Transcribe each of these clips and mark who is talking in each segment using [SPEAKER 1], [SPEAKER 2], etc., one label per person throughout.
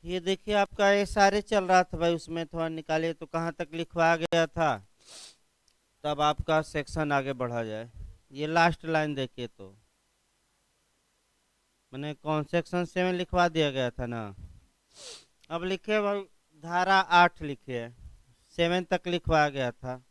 [SPEAKER 1] ये देखिए आपका ये सारे चल रहा था भाई, उसमें थोड़ा निकालिए तो कहाँ तक लिखवा गया था, तब आपका सेक्शन आगे बढ़ा जाए। ये लास्ट लाइन देखिए तो मैंने कौन सेक्शन 7 लिखवा दिया गया था ना। अब लिखे भाई, धारा 8 लिखे, 7 तक लिखवा गया था।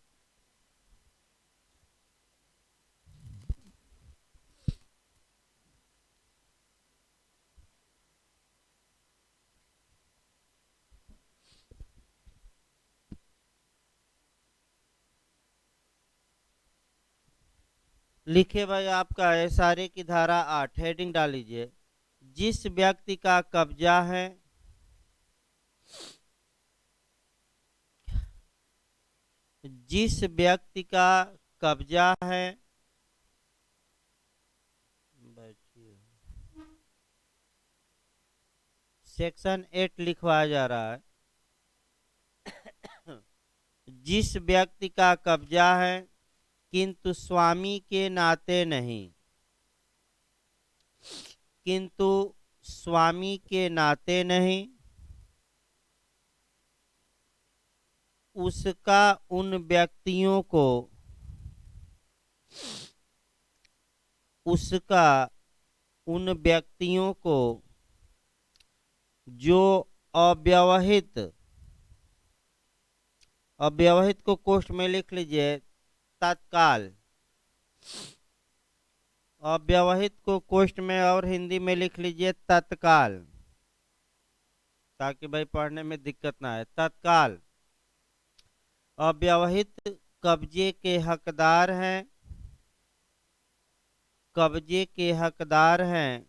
[SPEAKER 1] लिखिए भाई, आपका एसआरए की धारा 8 हेडिंग डाल लीजिए। जिस व्यक्ति का कब्जा है, जिस व्यक्ति का कब्जा है, बैठिए, सेक्शन 8 लिखवाया जा रहा है। जिस व्यक्ति का कब्जा है किंतु स्वामी के नाते नहीं, किंतु स्वामी के नाते नहीं, उसका उन व्यक्तियों को, उसका उन व्यक्तियों को जो अव्यवहित, अव्यवहित को कोष्ठ में लिख लीजिए तत्काल, अव्यवहित को कोष्ठ में और हिंदी में लिख लीजिए तत्काल, ताकि भाई पढ़ने में दिक्कत ना आए। तत्काल अव्यवहित कब्जे के हकदार हैं, कब्जे के हकदार हैं,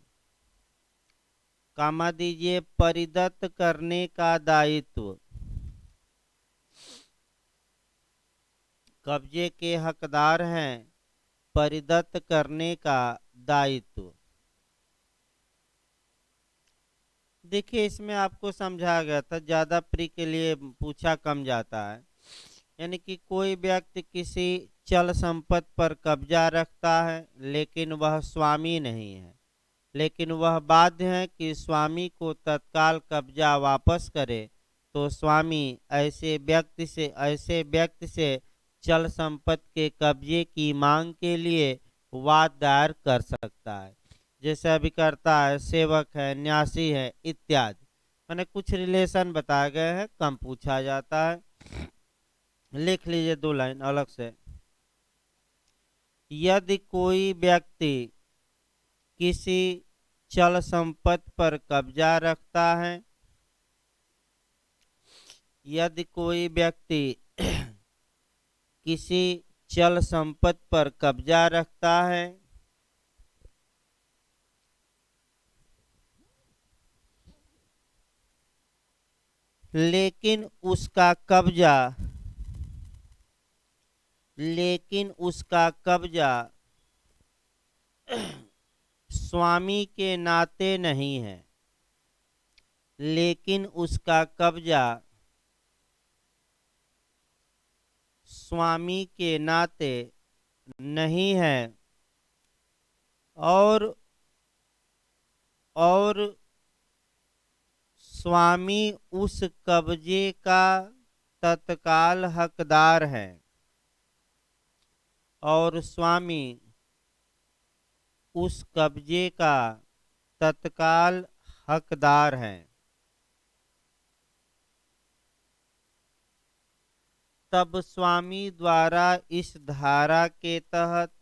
[SPEAKER 1] कामा दीजिए, परिदत्त करने का दायित्व, कब्जे के हकदार हैं, परिदत्त करने का दायित्व। देखिए इसमें आपको समझाया गया था, ज्यादा प्री के लिए पूछा कम जाता है। यानी कि कोई व्यक्ति किसी चल संपत्ति पर कब्जा रखता है लेकिन वह स्वामी नहीं है, लेकिन वह बाध्य है कि स्वामी को तत्काल कब्जा वापस करे, तो स्वामी ऐसे व्यक्ति से चल संपत्ति के कब्जे की मांग के लिए वाद दायर कर सकता है। जैसे अभी करता है, सेवक है, न्यासी है इत्यादि। मैंने कुछ रिलेशन बताए गए हैं, कम पूछा जाता है। लिख लीजिए 2 लाइन अलग से। यदि कोई व्यक्ति किसी चल संपत्ति पर कब्जा रखता है, यदि कोई व्यक्ति किसी चल संपत्ति पर कब्जा रखता है, लेकिन उसका कब्जा, लेकिन उसका कब्जा स्वामी के नाते नहीं है, लेकिन उसका कब्जा स्वामी के नाते नहीं है, और और स्वामी उस कब्जे का तत्काल हकदार है, और स्वामी उस कब्जे का तत्काल हकदार है, तब स्वामी द्वारा इस धारा के तहत,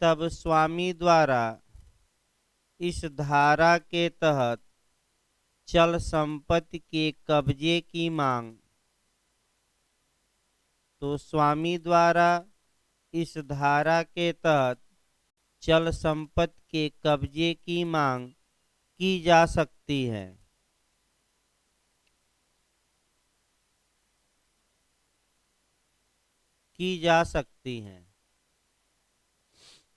[SPEAKER 1] तब स्वामी द्वारा इस धारा के तहत चल संपत्ति के कब्जे की मांग, तो स्वामी द्वारा इस धारा के तहत चल संपत्ति के कब्जे की मांग की जा सकती है। की जा सकती है।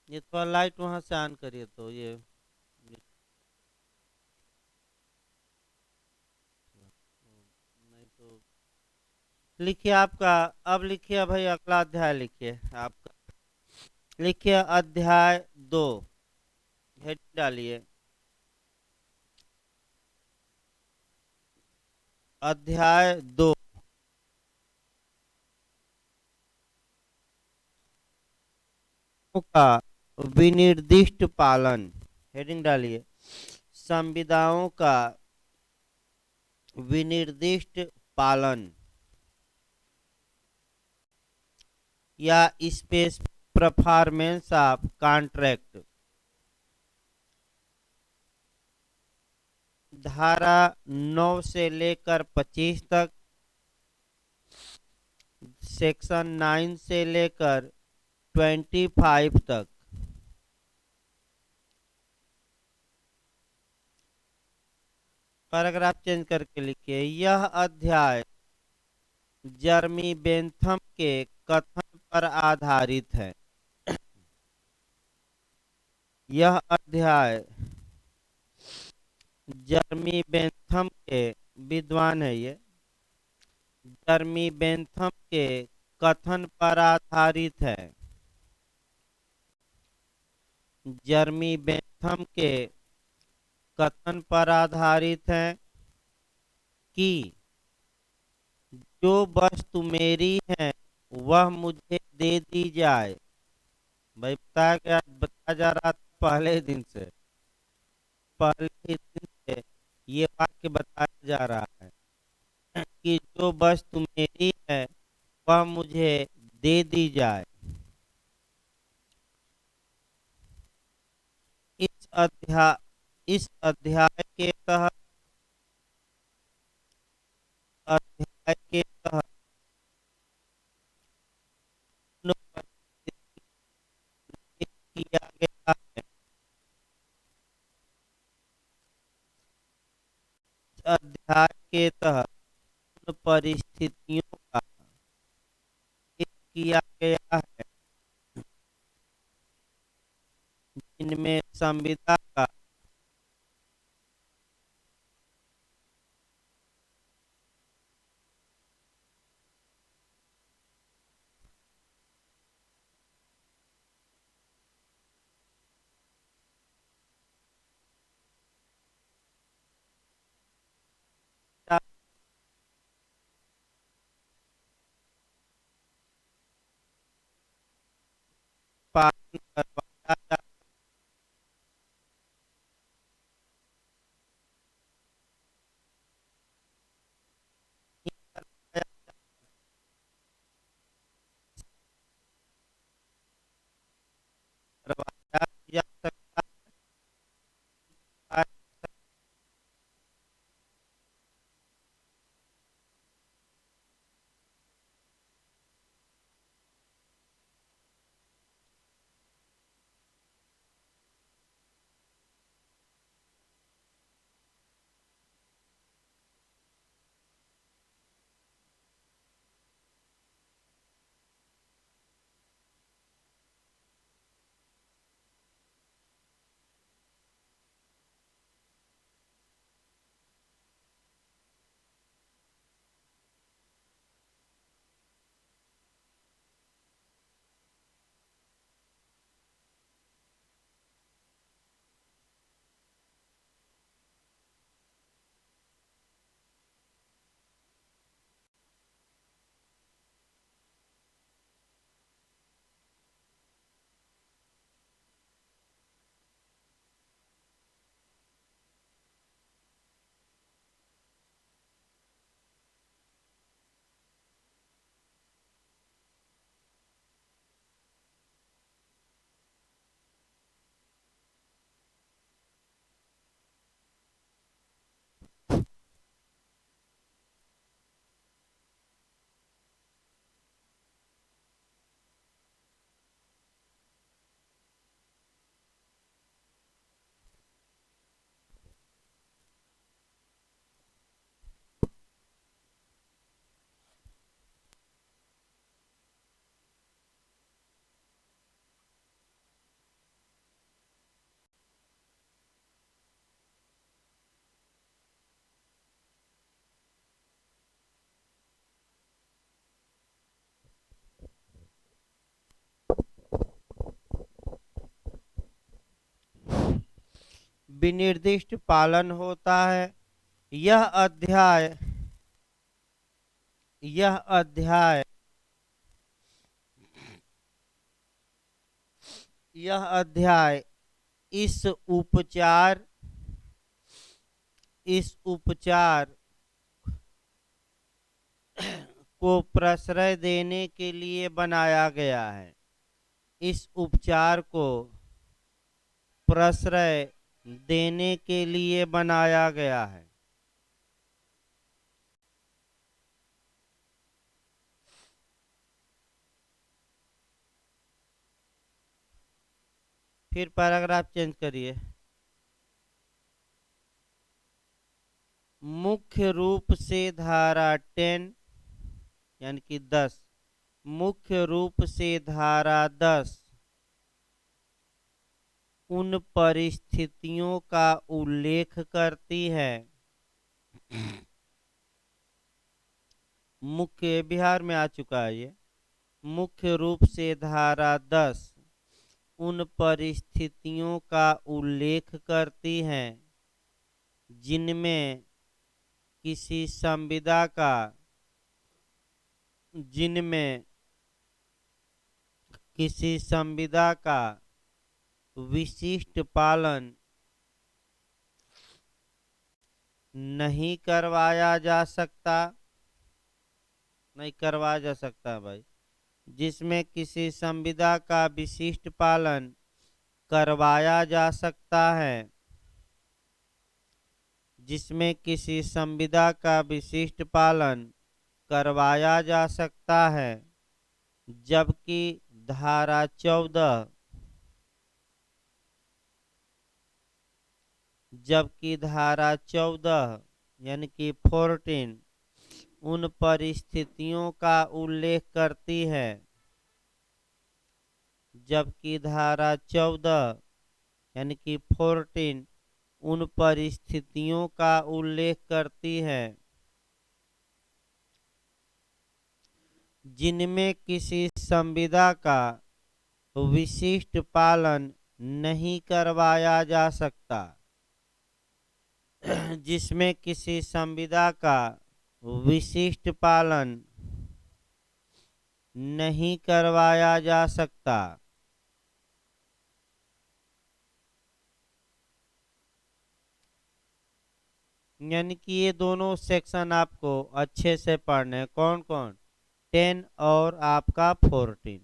[SPEAKER 1] ये थोड़ा लाइट वहां से ऑन करिए तो ये नहीं तो। लिखिए आपका, अब लिखिए भाई अगला अध्याय लिखिए आपका। लिखिए अध्याय 2, हेडिंग डालिए। अध्याय 2 का विनिर्दिष्ट पालन। हेडिंग डालिए। संविदाओं का विनिर्दिष्ट पालन या स्पेस परफॉर्मेंस ऑफ कॉन्ट्रैक्ट। धारा 9 से लेकर 25 तक, सेक्शन 9 से लेकर 25 तक। पैराग्राफ चेंज करके लिखिए। यह अध्याय जर्मी बेंथम के कथन पर आधारित है। यह अध्याय जर्मी बेंथम के, विद्वान है ये, जर्मी बेंथम के कथन पर आधारित है। जर्मी बेंथम के कथन पर आधारित है कि जो वस्तु मेरी है वह मुझे दे दी जाए। भाई बताया क्या, बताया जा रहा था पहले ही दिन से, पहले ही दिन से ये वाक्य बताया जा रहा है कि जो वस्तु मेरी है वह मुझे दे दी जाए। इस अध्याय के तहत, अध्याय के तहत किया गया है। इस अध्याय के तहत उन परिस्थितियों का किया गया है जिनमें संविदा का पालन करवाया विनिर्दिष्ट पालन होता है। यह अध्याय यह अध्याय यह अध्याय इस उपचार को प्रश्रय देने के लिए बनाया गया है। इस उपचार को प्रश्रय देने के लिए बनाया गया है। फिर पैराग्राफ चेंज करिए। मुख्य रूप से धारा 10 यानी कि 10 मुख्य रूप से धारा 10 उन परिस्थितियों का उल्लेख करती है। मुख्य बिहार में आ चुका है ये। मुख्य रूप से धारा 10 उन परिस्थितियों का उल्लेख करती है जिनमें किसी संविदा का विशिष्ट पालन नहीं करवाया जा सकता भाई। जिसमें किसी संविदा का विशिष्ट पालन करवाया जा सकता है जिसमें किसी संविदा का विशिष्ट पालन करवाया जा सकता है, जबकि धारा 14 यानी कि 14 उन परिस्थितियों का उल्लेख करती है। जबकि धारा 14 यानी कि 14 उन परिस्थितियों का उल्लेख करती है जिनमें किसी संविदा का विशिष्ट पालन नहीं करवाया जा सकता। जिसमें किसी संविदा का विशिष्ट पालन नहीं करवाया जा सकता। यानी कि ये दोनों सेक्शन आपको अच्छे से पढ़ने। कौन कौन? 10 और आपका 14।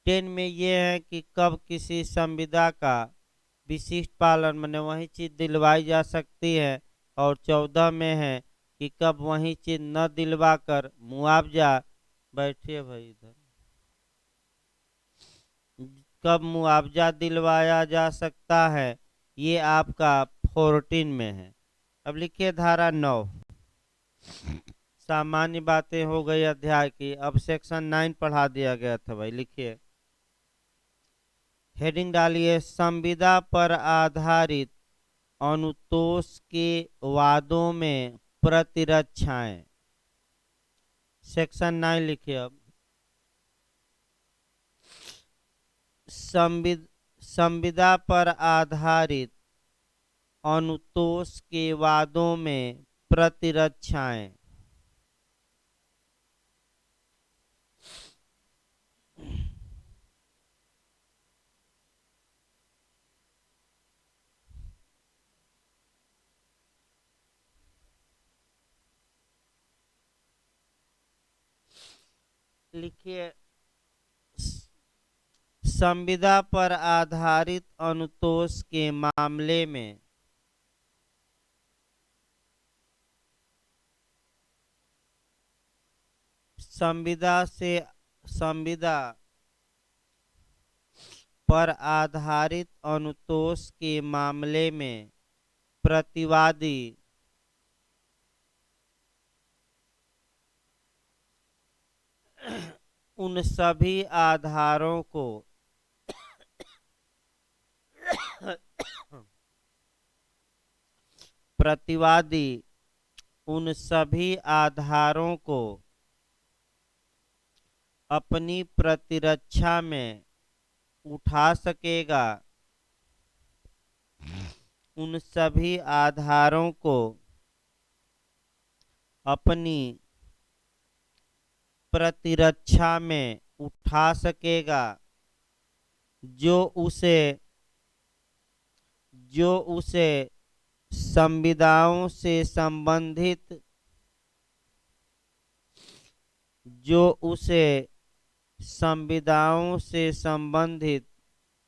[SPEAKER 1] 10 में ये है कि कब किसी संविदा का विशिष्ट पालन माने वही चीज दिलवाई जा सकती है, और 14 में है कि कब वही चीज न दिलवा कर मुआवजा, बैठिए भाई इधर, कब मुआवजा दिलवाया जा सकता है, ये आपका 14 में है। अब लिखिए धारा 9। सामान्य बातें हो गई अध्याय की। अब सेक्शन 9 पढ़ा दिया गया था भाई। लिखिए, हेडिंग डालिए, संविदा पर आधारित अनुतोष के वादों में प्रतिरक्षाएं। सेक्शन 9 लिखिए। अब संविदा पर आधारित अनुतोष के वादों में प्रतिरक्षाएं। लिखिए, संविदा पर आधारित अनुतोष के मामले में संविदा पर आधारित अनुतोष के मामले में प्रतिवादी उन सभी आधारों को अपनी प्रतिरक्षा में उठा सकेगा उन सभी आधारों को अपनी प्रतिरक्षा में उठा सकेगा जो उसे संविदाओं से संबंधित जो उसे संविदाओं से संबंधित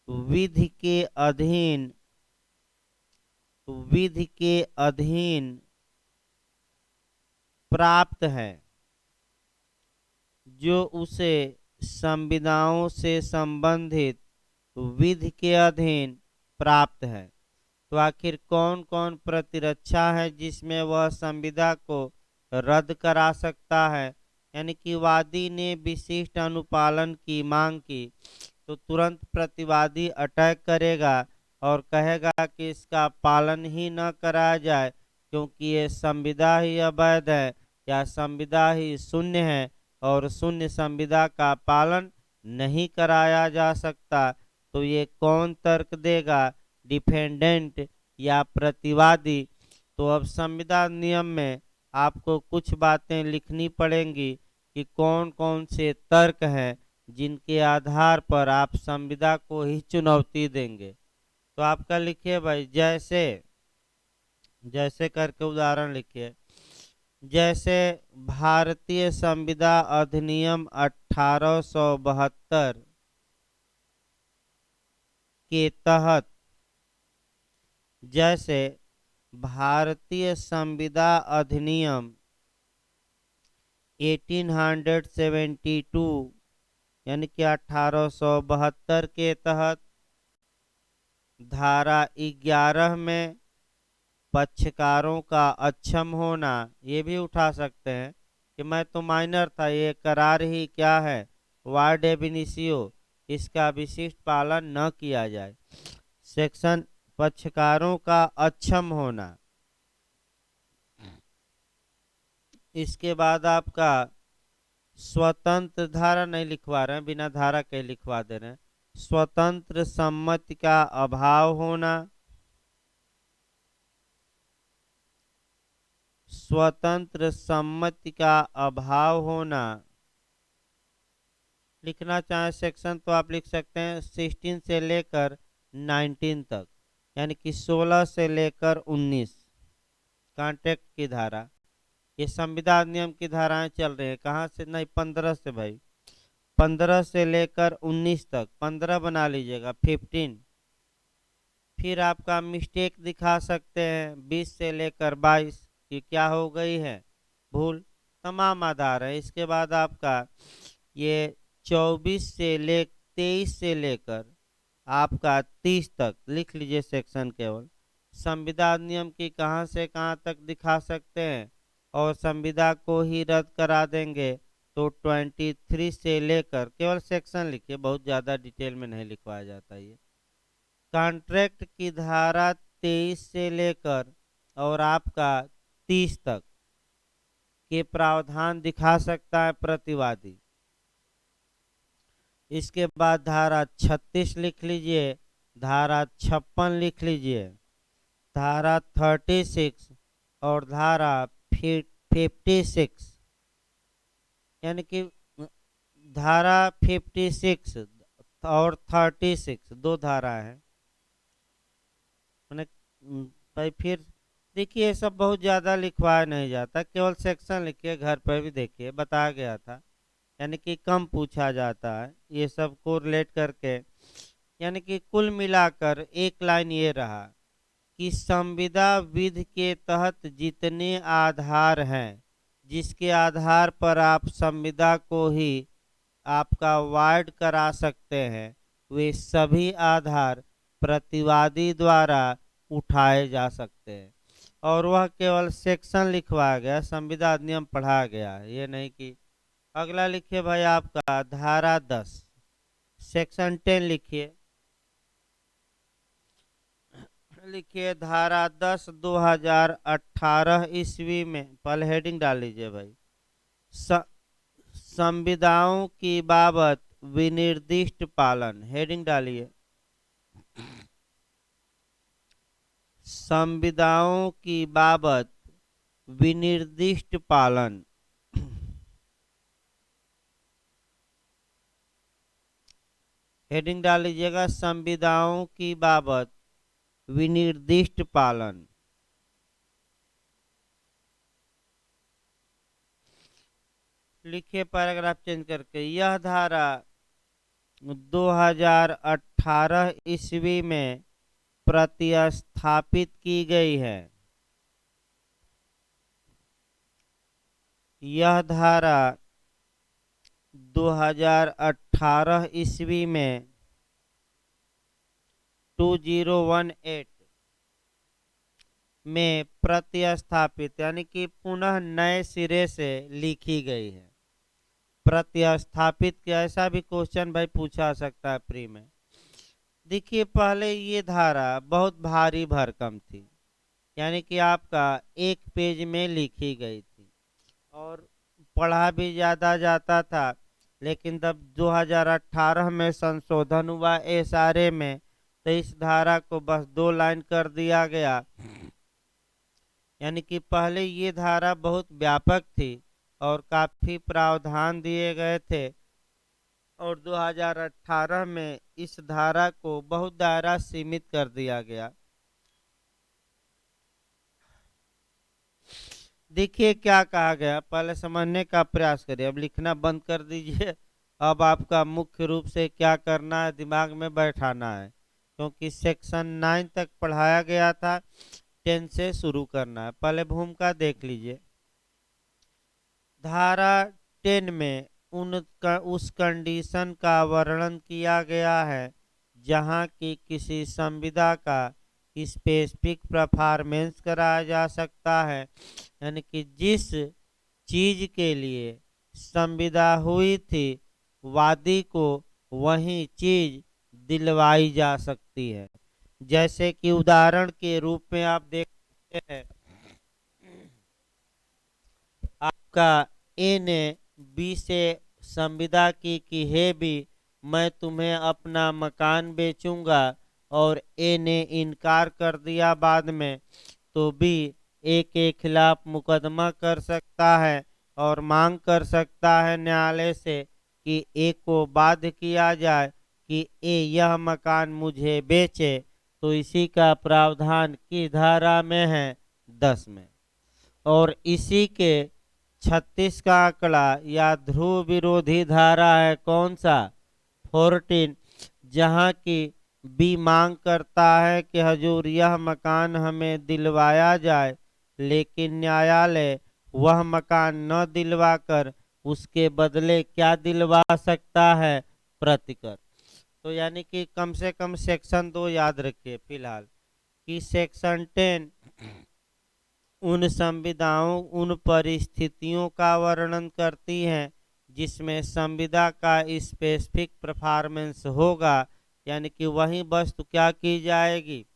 [SPEAKER 1] विधि के अधीन प्राप्त है, जो उसे संविदाओं से संबंधित विधि के अधीन प्राप्त है। तो आखिर कौन कौन प्रतिरक्षा है जिसमें वह संविदा को रद्द करा सकता है? यानी कि वादी ने विशिष्ट अनुपालन की मांग की तो तुरंत प्रतिवादी अटैक करेगा और कहेगा कि इसका पालन ही न कराया जाए क्योंकि ये संविदा ही अवैध है या संविदा ही शून्य है और शून्य संविदा का पालन नहीं कराया जा सकता। तो ये कौन तर्क देगा, डिफेंडेंट या प्रतिवादी? तो अब संविदा नियम में आपको कुछ बातें लिखनी पड़ेंगी कि कौन कौन से तर्क हैं जिनके आधार पर आप संविदा को ही चुनौती देंगे। तो आपका लिखिए भाई, जैसे जैसे करके उदाहरण लिखिए। जैसे भारतीय संविदा अधिनियम 1872 के तहत, जैसे भारतीय संविदा अधिनियम 1872 यानी कि 1872 के तहत धारा 11 में पक्षकारों का अक्षम होना, ये भी उठा सकते हैं कि मैं तो माइनर था, ये करार ही क्या है, वार्ड एबिनिसियो, इसका विशिष्ट पालन न किया जाए। सेक्शन पक्षकारों का अक्षम होना। इसके बाद आपका स्वतंत्र, धारा नहीं लिखवा रहे हैं, बिना धारा के लिखवा दे रहे हैं, स्वतंत्र सम्मति का अभाव होना, स्वतंत्र सम्मति का अभाव होना। लिखना चाहे सेक्शन तो आप लिख सकते हैं 16 से लेकर 19 तक, यानी कि 16 से लेकर 19 कॉन्ट्रैक्ट की धारा। ये संविदा अधिनियम की धाराएं चल रही है, कहाँ से? नहीं, 15 से भाई, 15 से लेकर 19 तक, 15 बना लीजिएगा, 15। फिर आपका मिस्टेक दिखा सकते हैं 20 से लेकर 22 की क्या हो गई है, भूल। तमाम आधार है। इसके बाद आपका ये 23 से लेकर आपका 30 तक लिख लीजिए सेक्शन केवल। संविदा अधिनियम की कहाँ से कहाँ तक दिखा सकते हैं और संविदा को ही रद्द करा देंगे तो 23 से लेकर, केवल सेक्शन लिखिए, बहुत ज़्यादा डिटेल में नहीं लिखवाया जाता ये। कॉन्ट्रैक्ट की धारा 23 से लेकर और आपका 30 तक के प्रावधान दिखा सकता है प्रतिवादी। इसके बाद धारा 36 लिख लीजिए, धारा 56 लिख लीजिए, धारा 36 और धारा 56, यानी कि धारा 56 और 36 दो धारा है। मैंने भाई फिर देखिए, ये सब बहुत ज़्यादा लिखवाया नहीं जाता, केवल सेक्शन लिखिए, घर पर भी देखिए, बताया गया था। यानी कि कम पूछा जाता है ये सब को रिलेट करके। यानी कि कुल मिलाकर एक लाइन ये रहा कि संविदा विधि के तहत जितने आधार हैं जिसके आधार पर आप संविदा को ही आपका वार्ड करा सकते हैं, वे सभी आधार प्रतिवादी द्वारा उठाए जा सकते हैं। और वह केवल सेक्शन लिखवाया गया, संविदा अधिनियम पढ़ा गया है, ये नहीं कि। अगला लिखिए भाई आपका धारा 10 सेक्शन 10 लिखिए। लिखिए धारा 10 2018 ईस्वी में, पहले हेडिंग डाल लीजिए भाई, संविदाओं की बाबत विनिर्दिष्ट पालन, हेडिंग डालिए। संविदाओं की बाबत विनिर्दिष्ट पालन। हेडिंग डाल लीजिएगा, संविदाओं की बाबत विनिर्दिष्ट पालन। लिखिए पैराग्राफ चेंज करके, यह धारा 2018 ईस्वी में प्रतिस्थापित की गई है। यह धारा 2018 ईस्वी में 2018 में प्रतिस्थापित यानी कि पुनः नए सिरे से लिखी गई है। प्रतिस्थापित के ऐसा भी क्वेश्चन भाई पूछा सकता है प्री में। देखिए पहले ये धारा बहुत भारी भरकम थी, यानी कि आपका एक पेज में लिखी गई थी और पढ़ा भी ज़्यादा जाता था। लेकिन जब 2018 में संशोधन हुआ एसआरए में, तो इस धारा को बस 2 लाइन कर दिया गया। यानी कि पहले ये धारा बहुत व्यापक थी और काफ़ी प्रावधान दिए गए थे, और 2018 में इस धारा को बहुत दायरा सीमित कर दिया गया। देखिए क्या कहा गया, पहले समझने का प्रयास करिए। अब लिखना बंद कर दीजिए। अब आपका मुख्य रूप से क्या करना है, दिमाग में बैठाना है, क्योंकि सेक्शन 9 तक पढ़ाया गया था, 10 से शुरू करना है। पहले भूमिका देख लीजिए। धारा 10 में उस कंडीशन का वर्णन किया गया है जहां की किसी संविदा का स्पेसिफिक परफॉर्मेंस कराया जा सकता है, यानी कि जिस चीज के लिए संविदा हुई थी वादी को वही चीज दिलवाई जा सकती है। जैसे कि उदाहरण के रूप में आप देख सकते हैं, आपका ए ने बी से संविदा की कि हे बी, मैं तुम्हें अपना मकान बेचूंगा, और ए ने इनकार कर दिया बाद में, तो बी ए के खिलाफ मुकदमा कर सकता है और मांग कर सकता है न्यायालय से कि ए को बाध्य किया जाए कि ए यह मकान मुझे बेचे। तो इसी का प्रावधान की धारा में है 10 में, और इसी के 36 का आंकड़ा या ध्रुव विरोधी धारा है कौन सा, 14, जहां की बी मांग करता है कि हजूर यह मकान हमें दिलवाया जाए, लेकिन न्यायालय वह मकान न दिलवाकर उसके बदले क्या दिलवा सकता है, प्रतिकर। तो यानी कि कम से कम सेक्शन 2 याद रखिए फिलहाल, कि सेक्शन 10 उन संविदाओं उन परिस्थितियों का वर्णन करती हैं जिसमें संविदा का स्पेसिफिक परफॉर्मेंस होगा, यानी कि वही वस्तु क्या की जाएगी,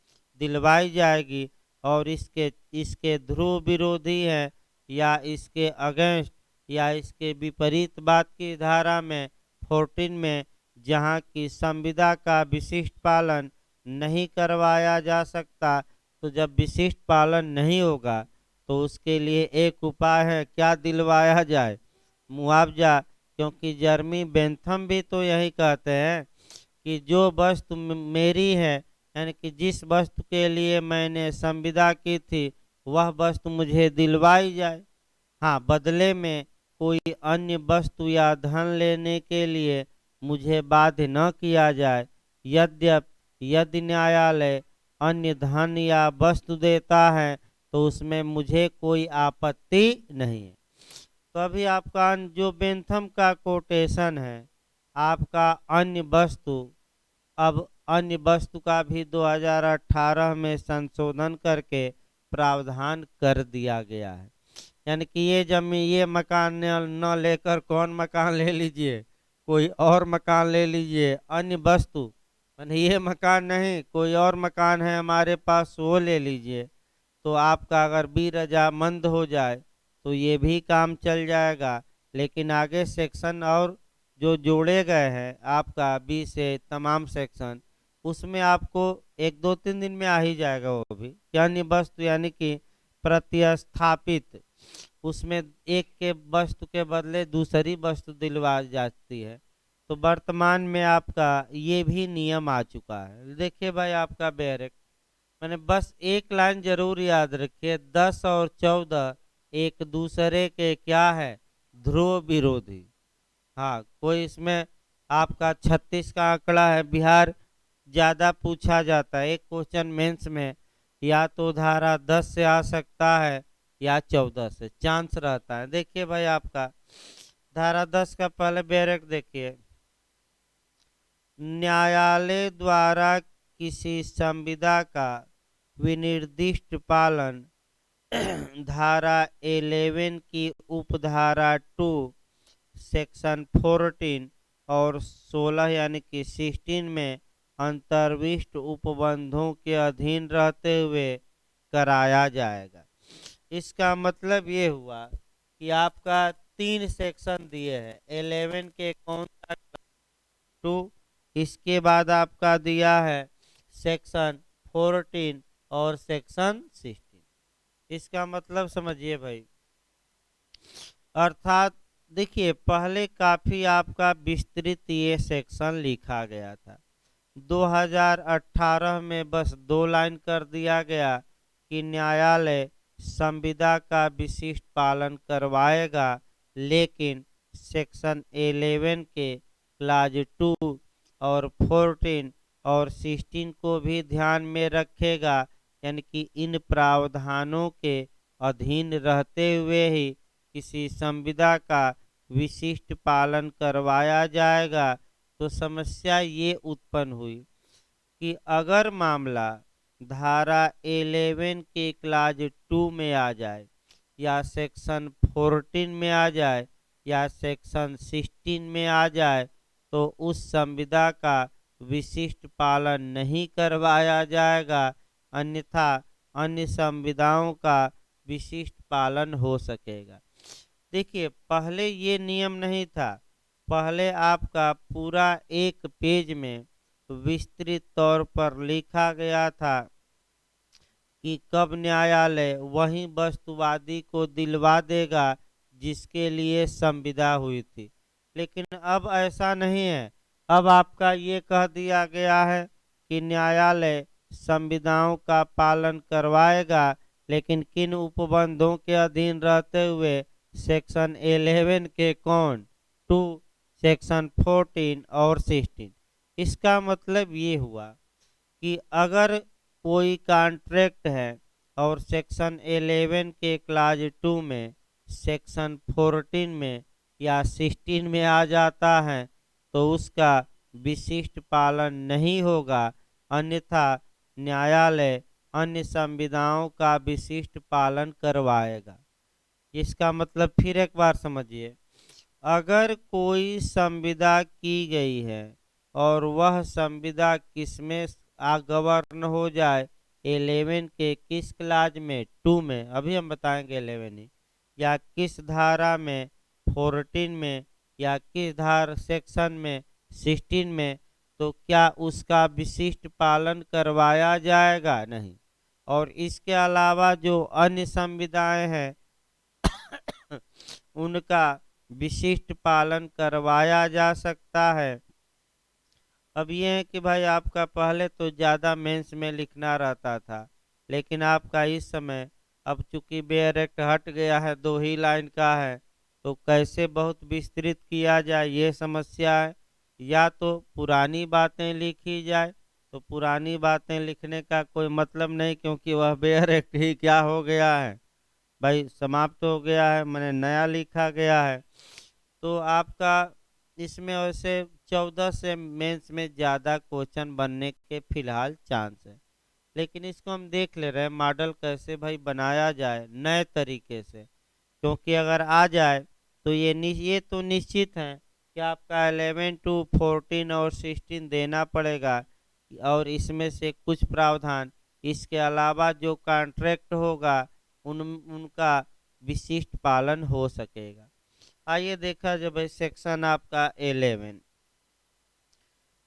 [SPEAKER 1] दिलवाई जाएगी, और इसके इसके ध्रुव विरोधी है या इसके अगेंस्ट या इसके विपरीत बात की धारा में 14 में, जहां की संविदा का विशिष्ट पालन नहीं करवाया जा सकता। तो जब विशिष्ट पालन नहीं होगा तो उसके लिए एक उपाय है, क्या दिलवाया जाए, मुआवजा। क्योंकि जर्मी बेंथम भी तो यही कहते हैं कि जो वस्तु मेरी है, यानी कि जिस वस्तु के लिए मैंने संविदा की थी वह वस्तु मुझे दिलवाई जाए। हाँ, बदले में कोई अन्य वस्तु या धन लेने के लिए मुझे बाध्य न किया जाए। यद्यपि यदि न्यायालय अन्य धन या वस्तु देता है तो उसमें मुझे कोई आपत्ति नहीं है। तो अभी आपका जो बेंथम का कोटेशन है, आपका अन्य वस्तु, अब अन्य वस्तु का भी 2018 में संशोधन करके प्रावधान कर दिया गया है। यानी कि ये जमीन, ये मकान न लेकर कौन मकान ले लीजिए, कोई और मकान ले लीजिए, अन्य वस्तु माने ये मकान नहीं, कोई और मकान है हमारे पास वो ले लीजिए। तो आपका अगर बी रजामंद हो जाए तो ये भी काम चल जाएगा। लेकिन आगे सेक्शन और जो जोड़े गए हैं आपका बी से तमाम सेक्शन, उसमें आपको 1 2 3 दिन में आ ही जाएगा वो भी। अन्य वस्तु यानी कि प्रतिस्थापित, उसमें एक के वस्तु के बदले दूसरी वस्तु दिलवा जाती है। तो वर्तमान में आपका ये भी नियम आ चुका है। देखिए भाई आपका बैरक, मैंने बस एक लाइन जरूर याद रखिए, 10 और 14 एक दूसरे के क्या है, ध्रुव विरोधी। हाँ, कोई इसमें आपका 36 का आंकड़ा है, बिहार ज्यादा पूछा जाता है। एक क्वेश्चन मेंस में या तो धारा 10 से आ सकता है या 14 से, चांस रहता है। देखिए भाई आपका धारा 10 का पहले बैरक देखिए, न्यायालय द्वारा किसी संविदा का विनिर्दिष्ट पालन धारा 11 की उपधारा 2 सेक्शन 14 और 16 यानी कि 16 में अंतर्विष्ट उपबंधों के अधीन रहते हुए कराया जाएगा। इसका मतलब ये हुआ कि आपका 3 सेक्शन दिए हैं, 11 के कौन सा, 2, इसके बाद आपका दिया है सेक्शन 14 और सेक्शन 16। इसका मतलब समझिए भाई, अर्थात देखिए पहले काफी आपका विस्तृत ये सेक्शन लिखा गया था। 2018 में बस 2 लाइन कर दिया गया कि न्यायालय संविदा का विशिष्ट पालन करवाएगा, लेकिन सेक्शन 11 के क्लाज 2 और 14 और 16 को भी ध्यान में रखेगा, यानी कि इन प्रावधानों के अधीन रहते हुए ही किसी संविदा का विशिष्ट पालन करवाया जाएगा। तो समस्या ये उत्पन्न हुई कि अगर मामला धारा 11 के क्लाज 2 में आ जाए या सेक्शन 14 में आ जाए या सेक्शन 16 में आ जाए, तो उस संविदा का विशिष्ट पालन नहीं करवाया जाएगा, अन्यथा अन्य संविदाओं का विशिष्ट पालन हो सकेगा। देखिए पहले ये नियम नहीं था, पहले आपका पूरा एक पेज में विस्तृत तौर पर लिखा गया था कि कब न्यायालय वही वस्तुवादी को दिलवा देगा जिसके लिए संविदा हुई थी। लेकिन अब ऐसा नहीं है, अब आपका ये कह दिया गया है कि न्यायालय संविदाओं का पालन करवाएगा, लेकिन किन उपबंधों के अधीन रहते हुए, सेक्शन 11 के कौन, 2, सेक्शन 14 और 16। इसका मतलब ये हुआ कि अगर कोई कॉन्ट्रैक्ट है और सेक्शन 11 के क्लाज 2 में, सेक्शन 14 में या 16 में आ जाता है, तो उसका विशिष्ट पालन नहीं होगा, अन्यथा न्यायालय अन्य संविदाओं का विशिष्ट पालन करवाएगा। इसका मतलब फिर एक बार समझिए, अगर कोई संविदा की गई है और वह संविदा किसमें गवर्न हो जाए, 11 के किस क्लाज में, 2 में, अभी हम बताएंगे 11 ही, या किस धारा में, 14 में, या किस धारा सेक्शन में, 16 में, तो क्या उसका विशिष्ट पालन करवाया जाएगा? नहीं। और इसके अलावा जो अन्य संविदाएं हैं उनका विशिष्ट पालन करवाया जा सकता है। अब ये है कि भाई आपका पहले तो ज़्यादा मेंस में लिखना रहता था, लेकिन आपका इस समय अब चूंकि बेयर एक्ट हट गया है, 2 ही लाइन का है, तो कैसे बहुत विस्तृत किया जाए ये समस्या है। या तो पुरानी बातें लिखी जाए, तो पुरानी बातें लिखने का कोई मतलब नहीं, क्योंकि वह बेयर एक्ट ही क्या हो गया है भाई, समाप्त हो गया है, मैंने नया लिखा गया है। तो आपका इसमें वैसे 14 से मेंस में ज़्यादा क्वेश्चन बनने के फिलहाल चांस है, लेकिन इसको हम देख ले रहे हैं मॉडल कैसे भाई बनाया जाए नए तरीके से। क्योंकि अगर आ जाए तो ये तो निश्चित है कि आपका 11 to 14 और 16 देना पड़ेगा, और इसमें से कुछ प्रावधान, इसके अलावा जो कॉन्ट्रैक्ट होगा उनका विशिष्ट पालन हो सकेगा। आइए देखा जब सेक्शन आपका 11,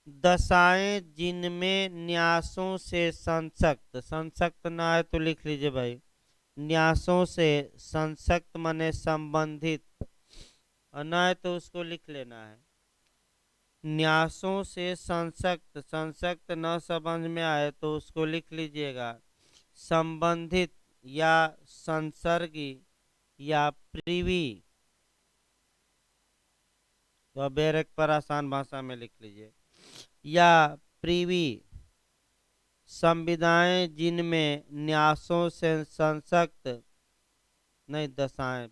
[SPEAKER 1] दशाएं जिनमें न्यासों से संसक्त, संसक्त ना है तो लिख लीजिए भाई, न्यासों से संसक्त माने संबंधित, और ना है तो उसको लिख लेना है। न्यासों से संसक्त, संसक्त न समझ में आए तो उसको लिख लीजिएगा संबंधित या संसर्गी या प्रीवी। तो अब एक पर आसान भाषा में लिख लीजिए, या प्रीवी संविदाएं जिनमें न्यासों से संसक्त, नहीं दशाएं,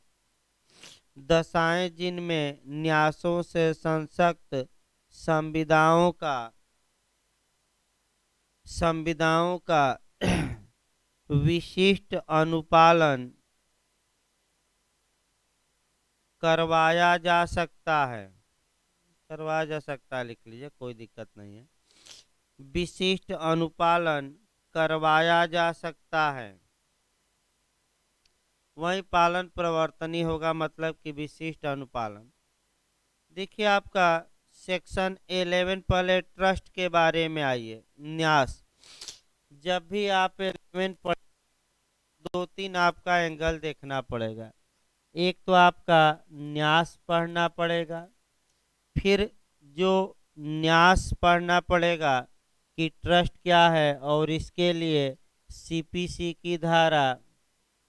[SPEAKER 1] दशाएं जिनमें न्यासों से संसक्त संविदाओं का, संविदाओं का विशिष्ट अनुपालन करवाया जा सकता है, करवाया जा सकता है लिख लीजिए, कोई दिक्कत नहीं है। विशिष्ट अनुपालन करवाया जा सकता है, वही पालन प्रवर्तनी होगा, मतलब कि विशिष्ट अनुपालन। देखिए आपका सेक्शन 11 पहले ट्रस्ट के बारे में आइए। न्यास, जब भी आप 11 पढ़, दो तीन आपका एंगल देखना पड़ेगा। एक तो आपका न्यास पढ़ना पड़ेगा, फिर जो न्यास पढ़ना पड़ेगा कि ट्रस्ट क्या है, और इसके लिए सीपीसी की धारा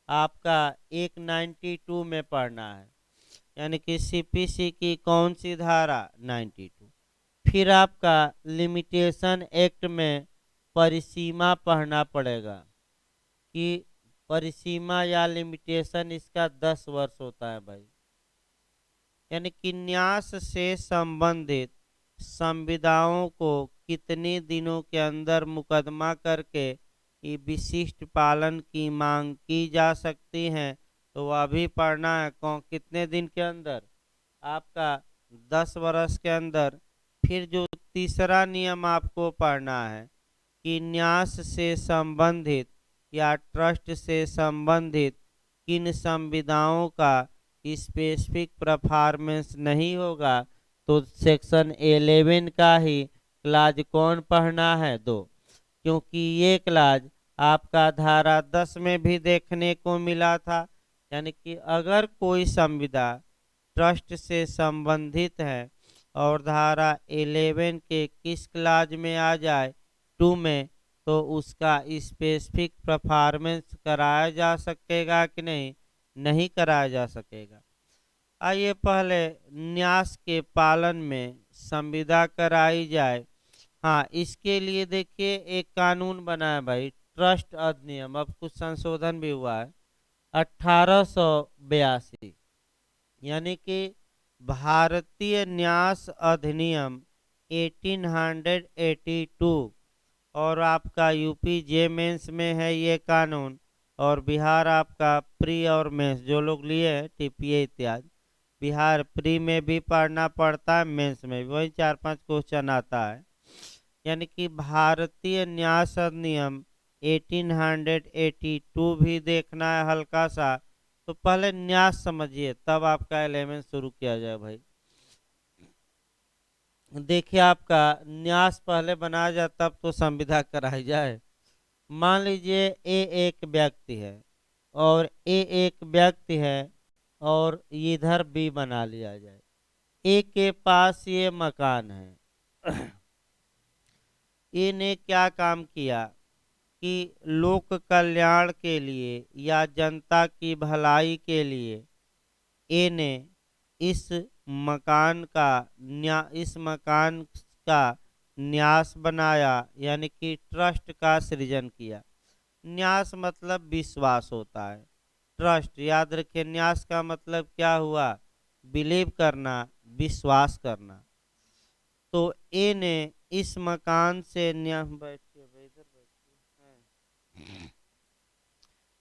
[SPEAKER 1] आपका 192 में पढ़ना है, यानी कि सीपीसी की कौन सी धारा, 92। फिर आपका लिमिटेशन एक्ट में परिसीमा पढ़ना पड़ेगा कि परिसीमा या लिमिटेशन इसका 10 वर्ष होता है भाई, यानी कि न्यास से संबंधित संविदाओं को कितने दिनों के अंदर मुकदमा करके ये विशिष्ट पालन की मांग की जा सकती है, तो वह भी पढ़ना है। कौन कितने दिन के अंदर, आपका 10 वर्ष के अंदर। फिर जो तीसरा नियम आपको पढ़ना है कि न्यास से संबंधित या ट्रस्ट से संबंधित किन संविदाओं का स्पेसिफिक परफॉर्मेंस नहीं होगा, तो सेक्शन 11 का ही क्लाज कौन पढ़ना है, 2, क्योंकि ये क्लाज आपका धारा 10 में भी देखने को मिला था। यानी कि अगर कोई संविदा ट्रस्ट से संबंधित है और धारा 11 के किस क्लाज में आ जाए, 2 में, तो उसका स्पेसिफिक परफॉर्मेंस कराया जा सकेगा कि नहीं, नहीं कराया जा सकेगा। आइए पहले न्यास के पालन में संविदा कराई जाए। हाँ, इसके लिए देखिए एक कानून बना है भाई, ट्रस्ट अधिनियम, अब कुछ संशोधन भी हुआ है, 1882, यानी कि भारतीय न्यास अधिनियम 1882, और आपका यूपी जे मेंस में है ये कानून, और बिहार आपका प्री और मेंस जो लोग लिए हैं टीपीए इत्यादि, बिहार प्री में भी पढ़ना पड़ता है, मेंस में भी वही 4-5 क्वेश्चन आता है। यानी कि भारतीय न्यास अधिनियम 1882 भी देखना है हल्का सा, तो पहले न्यास समझिए तब आपका 11 शुरू किया जाए भाई। देखिए आपका न्यास पहले बनाया जाए तब तो संविदा कराई जाए। मान लीजिए ए एक व्यक्ति है और ए एक व्यक्ति है, और इधर बी बना लिया जाए। ए के पास ये मकान है, ए ने क्या काम किया कि लोक कल्याण के लिए या जनता की भलाई के लिए ए ने इस मकान का इस मकान का न्यास बनाया, यानी कि ट्रस्ट का सृजन किया। न्यास मतलब विश्वास होता है, ट्रस्ट याद रखिए, न्यास का मतलब क्या हुआ, बिलीव करना, विश्वास करना। तो ए ने इस मकान से न्यास, बैठिए भाई, इधर बैठिए,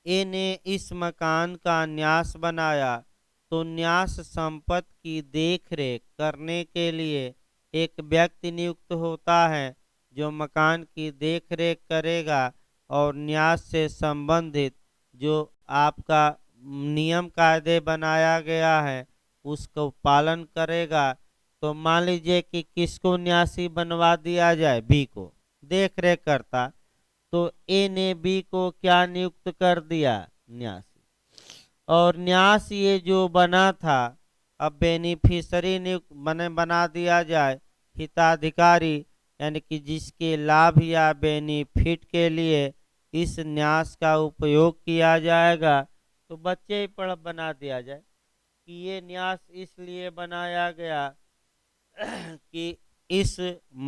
[SPEAKER 1] ए ने इस मकान का न्यास बनाया, तो न्यास संपत्ति की देखरेख करने के लिए एक व्यक्ति नियुक्त होता है जो मकान की देखरेख करेगा, और न्यास से संबंधित जो आपका नियम कायदे बनाया गया है उसको पालन करेगा। तो मान लीजिए कि किसको न्यासी बनवा दिया जाए, बी को देख रेख करता, तो ए ने बी को क्या नियुक्त कर दिया, न्यासी। और न्यास ये जो बना था, अब बेनिफिशरी नियुक्त बना दिया जाए हिताधिकारी, यानी कि जिसके लाभ या बेनिफिट के लिए इस न्यास का उपयोग किया जाएगा, तो बच्चे ही पढ़ बना दिया जाए कि ये न्यास इसलिए बनाया गया कि इस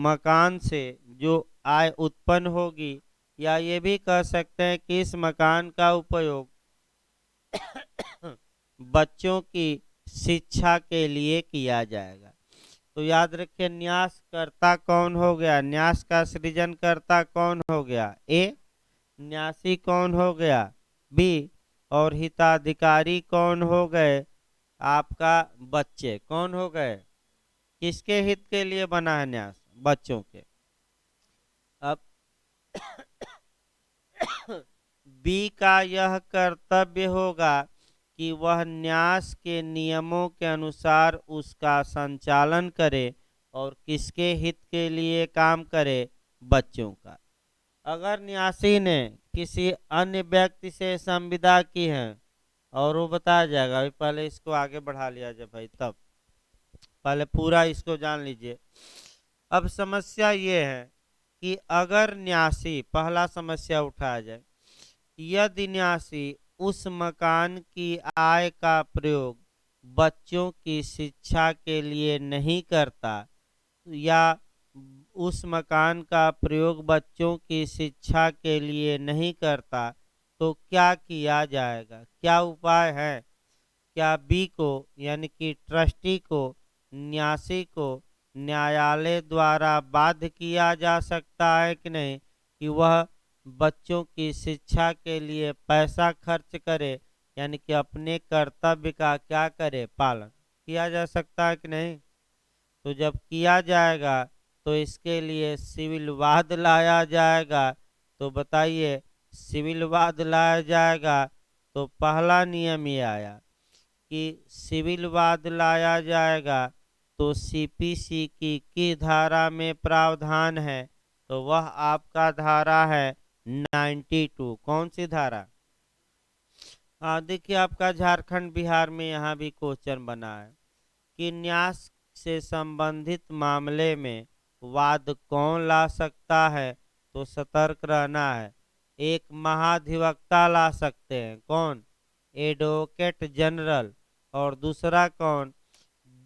[SPEAKER 1] मकान से जो आय उत्पन्न होगी, या ये भी कह सकते हैं कि इस मकान का उपयोग बच्चों की शिक्षा के लिए किया जाएगा। तो याद रखिए, न्यास करता कौन हो गया, न्यास का सृजन करता कौन हो गया, ए। न्यासी कौन हो गया, बी। और हिताधिकारी कौन हो गए, आपका बच्चे कौन हो गए, किसके हित के लिए बना है न्यास, बच्चों के। अब बी का यह कर्तव्य होगा कि वह न्यास के नियमों के अनुसार उसका संचालन करे और किसके हित के लिए काम करे, बच्चों का। अगर न्यासी ने किसी अन्य व्यक्ति से संविदा की है, और वो बताया जाएगा, अभी पहले इसको आगे बढ़ा लिया जाए भाई, तब पहले पूरा इसको जान लीजिए। अब समस्या ये है कि अगर न्यासी, पहला समस्या उठाया जाए, यदि न्यासी उस मकान की आय का प्रयोग बच्चों की शिक्षा के लिए नहीं करता, या उस मकान का प्रयोग बच्चों की शिक्षा के लिए नहीं करता, तो क्या किया जाएगा, क्या उपाय है। क्या बी को, यानी कि ट्रस्टी को, न्यासी को न्यायालय द्वारा बाध्य किया जा सकता है कि नहीं कि वह बच्चों की शिक्षा के लिए पैसा खर्च करे, यानी कि अपने कर्तव्य का क्या करे, पालन किया जा सकता है कि नहीं। तो जब किया जाएगा तो इसके लिए सिविल वाद लाया जाएगा। तो बताइए, सिविल वाद लाया जाएगा तो पहला नियम ये आया कि सिविल वाद लाया जाएगा तो सीपीसी की धारा में प्रावधान है, तो वह आपका धारा है 92। कौन सी धारा, हाँ देखिए, आपका झारखंड बिहार में यहाँ भी क्वेश्चन बना है कि न्यास से संबंधित मामले में वाद कौन ला सकता है, तो सतर्क रहना है। एक महाधिवक्ता ला सकते हैं, कौन, एडवोकेट जनरल। और दूसरा कौन,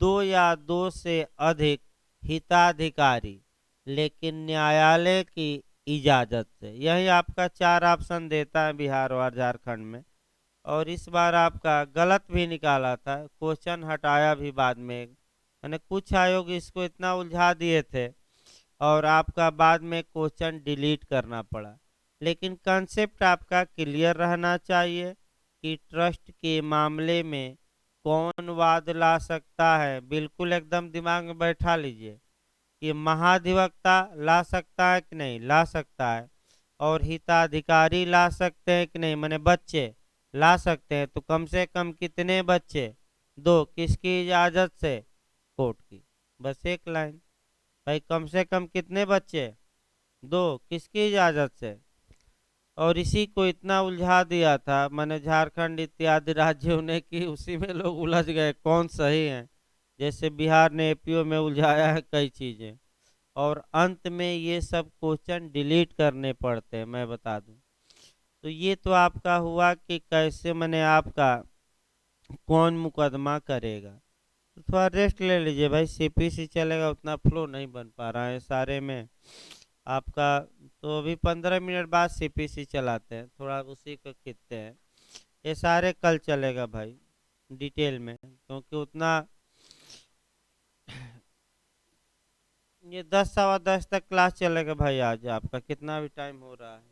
[SPEAKER 1] दो या दो से अधिक हिताधिकारी, लेकिन न्यायालय की इजाजत से। यही आपका चार ऑप्शन देता है बिहार और झारखंड में। और इस बार आपका गलत भी निकाला था, क्वेश्चन हटाया भी बाद में, यानी कुछ आयोग इसको इतना उलझा दिए थे और आपका बाद में क्वेश्चन डिलीट करना पड़ा। लेकिन कंसेप्ट आपका क्लियर रहना चाहिए कि ट्रस्ट के मामले में कौन वाद ला सकता है, बिल्कुल एकदम दिमाग में बैठा लीजिए कि महाधिवक्ता ला सकता है कि नहीं, ला सकता है। और हिताधिकारी ला सकते हैं कि नहीं, माने बच्चे ला सकते हैं। तो कम से कम कितने बच्चे, दो, किसकी इजाजत से, कोर्ट की। बस एक लाइन भाई, कम से कम कितने बच्चे, दो, किसकी इजाजत से। और इसी को इतना उलझा दिया था मैंने झारखंड इत्यादि राज्यों ने कि उसी में लोग उलझ गए कौन सही है। जैसे बिहार ने एपीओ में उलझाया है कई चीजें, और अंत में ये सब क्वेश्चन डिलीट करने पड़ते हैं, मैं बता दूं। तो ये तो आपका हुआ कि कैसे मैंने आपका कौन मुकदमा करेगा। तो थोड़ा रेस्ट ले लीजिए भाई, सीपीसी चलेगा, उतना फ्लो नहीं बन पा रहा है सारे में आपका। तो अभी 15 मिनट बाद सीपीसी चलाते हैं, थोड़ा उसी को खींचते हैं। ये सारे कल चलेगा भाई डिटेल में, क्योंकि उतना ये 10 सवा 10 तक क्लास चलेगा भाई। आज आपका कितना भी टाइम हो रहा है।